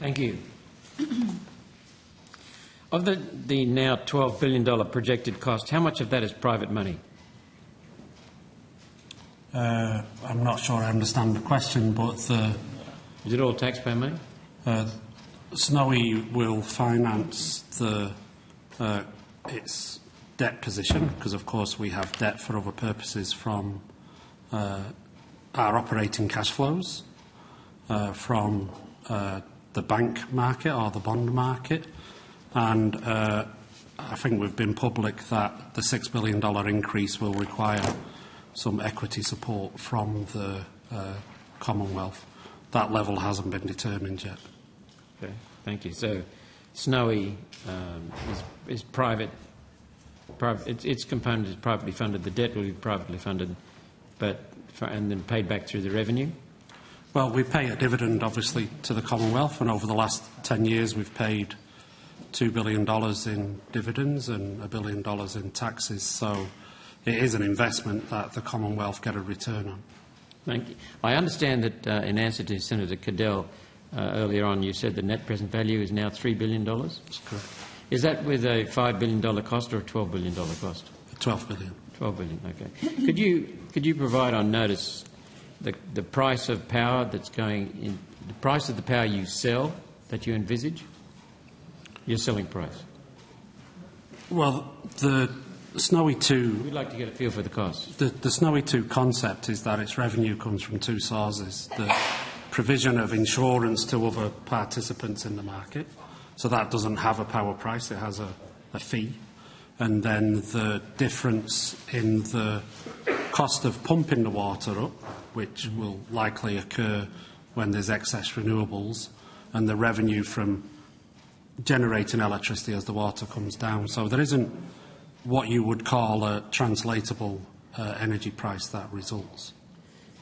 Thank you. Of the now $12 billion projected cost, how much of that is private money? I'm not sure I understand the question, but is it all taxpayer money? Snowy will finance its debt position because, of course, we have debt for other purposes from our operating cash flows, from the bank market or the bond market. And I think we've been public that the $6 billion increase will require some equity support from the Commonwealth. That level hasn't been determined yet. Okay, thank you. So Snowy is private. Its component is privately funded. The debt will be privately funded, and then paid back through the revenue. Well, we pay a dividend, obviously, to the Commonwealth, and over the last 10 years we've paid $2 billion in dividends and $1 billion in taxes. So it is an investment that the Commonwealth get a return on. Thank you. I understand that in answer to Senator Cadell earlier on, you said the net present value is now $3 billion? That's correct. Is that with a $5 billion cost or a $12 billion cost? $12 billion. $12 billion, okay. Could you provide on notice the price of power that's going in, the price of the power you sell that you envisage? Your selling price? Well, the Snowy 2... We'd like to get a feel for the cost. The Snowy 2 concept is that its revenue comes from two sources. The provision of insurance to other participants in the market. So that doesn't have a power price, it has a fee. And then the difference in the cost of pumping the water up, which will likely occur when there's excess renewables, and the revenue from generating electricity as the water comes down. So there isn't what you would call a translatable energy price that results.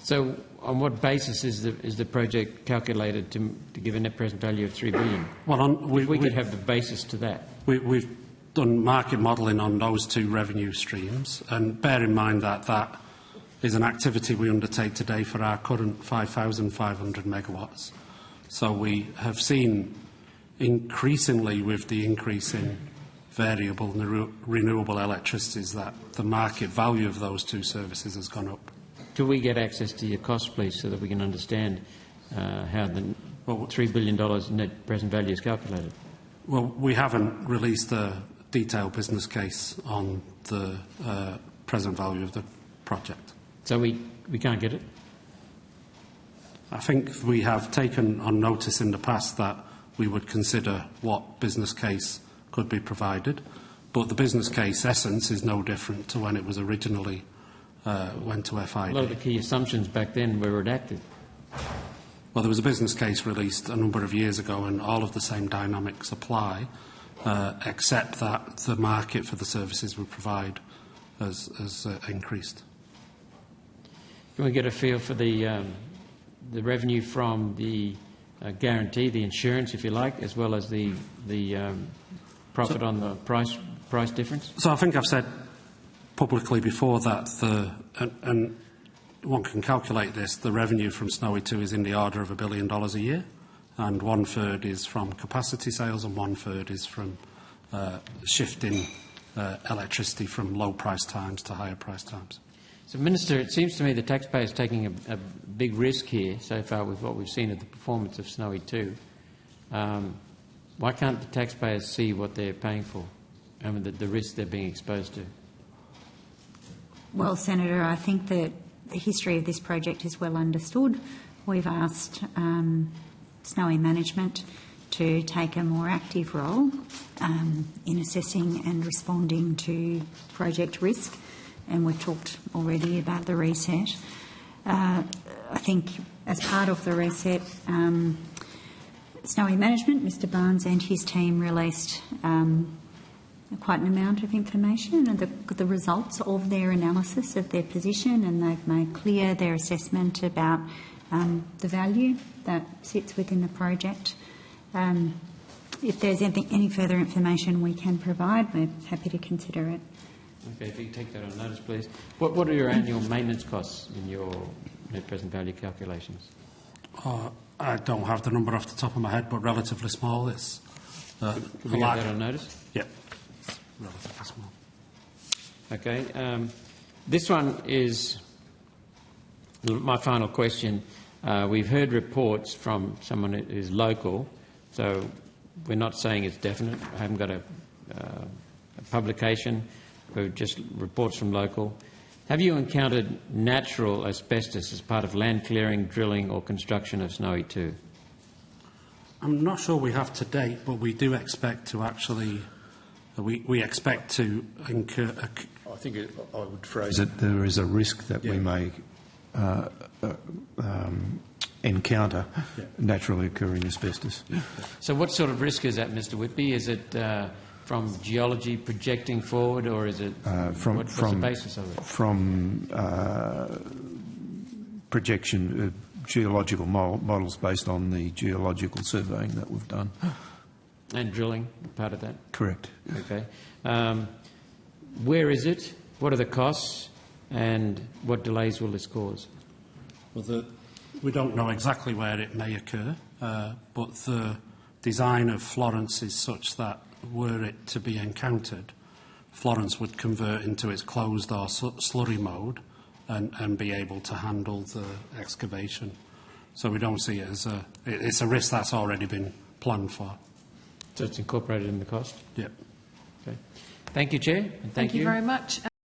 So on what basis is the project calculated to give a net present value of $3 billion? Well, we could have the basis to that. We've done market modelling on those two revenue streams, and bear in mind that that is an activity we undertake today for our current 5,500 megawatts. So we have seen increasingly with the increase in variable and renewable electricities that the market value of those two services has gone up. Could we get access to your cost, please, so that we can understand how the $3 billion net present value is calculated? Well, we haven't released a detailed business case on the present value of the project. So we can't get it? I think we have taken on notice in the past that we would consider what business case could be provided, but the business case essence is no different to when it was originally went to FID. A lot of the key assumptions back then were redacted. Well, there was a business case released a number of years ago and all of the same dynamics apply, except that the market for the services we provide has increased. Can we get a feel for the revenue from the guarantee, the insurance, if you like, as well as the profit on the price difference? So I think I've said publicly before that and one can calculate this, the revenue from Snowy 2 is in the order of $1 billion a year, and 1/3 is from capacity sales and 1/3 is from shifting electricity from low price times to higher price times. So, Minister, it seems to me the taxpayer is taking a big risk here so far with what we've seen of the performance of Snowy 2. Why can't the taxpayers see what they're paying for and the risk they're being exposed to? Well, Senator, I think that the history of this project is well understood. We've asked Snowy management to take a more active role in assessing and responding to project risk, and we've talked already about the reset. I think as part of the reset, Snowy management, Mr Barnes and his team released quite an amount of information and the results of their analysis of their position, and they've made clear their assessment about the value that sits within the project. If there's any further information we can provide, we're happy to consider it. Okay, if you take that on notice, please. What are your annual maintenance costs in your net present value calculations? I don't have the number off the top of my head, but relatively small. It's Can we have that on notice? Yeah, it's relatively small. Okay. This one is my final question. We've heard reports from someone who is local, so we're not saying it's definite. I haven't got a publication, but just reports from local. Have you encountered natural asbestos as part of land clearing, drilling or construction of Snowy 2? I'm not sure we have to date, but we do expect to actually, we expect to incur. I think I would phrase it, there is a risk that we may encounter naturally occurring asbestos. So what sort of risk is that, Mr Whitby? Is it from geology projecting forward, or is it what's the basis of it? From projection, geological models based on the geological surveying that we've done. And drilling, part of that? Correct. Okay. Where is it? What are the costs? And what delays will this cause? Well, we don't know exactly where it may occur, but the design of Florence is such that were it to be encountered, Florence would convert into its closed or slurry mode and be able to handle the excavation. So we don't see it as it's a risk that's already been planned for. So it's incorporated in the cost? Yep. Okay. Thank you, Chair. And Thank you very much.